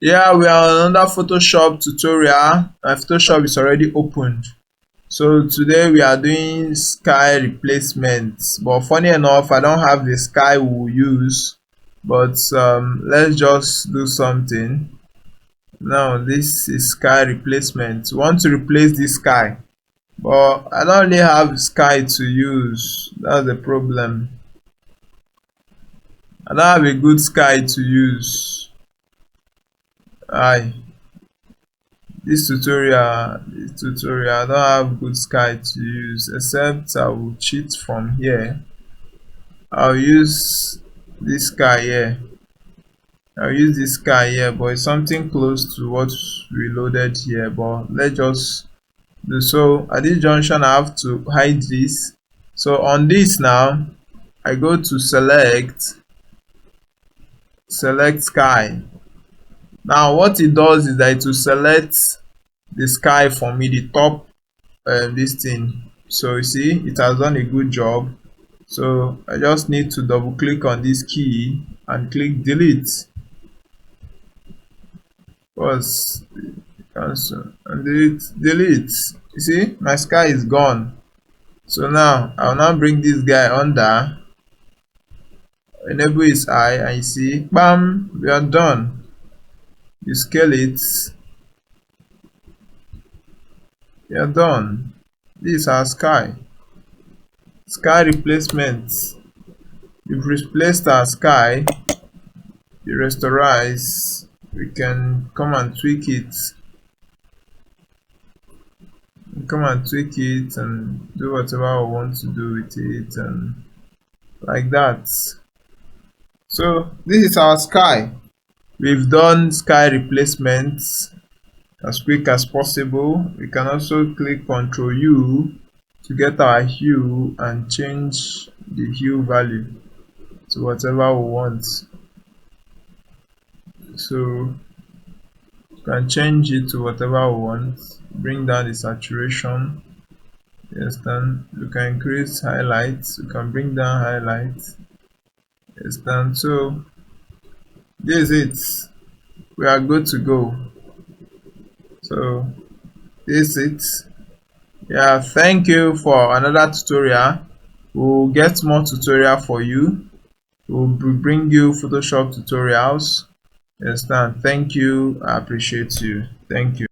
Yeah, we are on another Photoshop tutorial. My Photoshop is already opened. So today we are doing sky replacement. But funny enough, I don't have the sky we'll use. But let's just do something. Now this is sky replacement. We want to replace this sky. But I don't really have sky to use. That's the problem. I don't have a good sky to use. Aye. This tutorial I don't have good sky to use, except I will cheat from here. I'll use this sky here. I'll use this sky here, but it's something close to what we loaded here. But let's just do so. At this junction I have to hide this. So on this now, I go to select sky. Now what it does is that it will select the sky for me, the top this thing. So you see, it has done a good job. So I just need to double click on this key and click delete. Pause, cancel, and delete. You see, my sky is gone. So now I'll now bring this guy under, enable his eye, and you see, bam, we are done. You scale it, we are done. This is our sky replacement. We've replaced our sky. The rasterize, we can come and tweak it. And do whatever we want to do with it, and like that. So this is our sky. We've done sky replacement as quick as possible. We can also click Ctrl U to get our hue and change the hue value to whatever we want. So you can change it to whatever we want. Bring down the saturation. Yes, then you can increase highlights. You can bring down highlights. Yes, then so this is it. We are good to go. So this is it. Yeah, thank you for another tutorial. We'll get more tutorial for you. We'll bring you Photoshop tutorials. Understand? Thank you. I appreciate you. Thank you.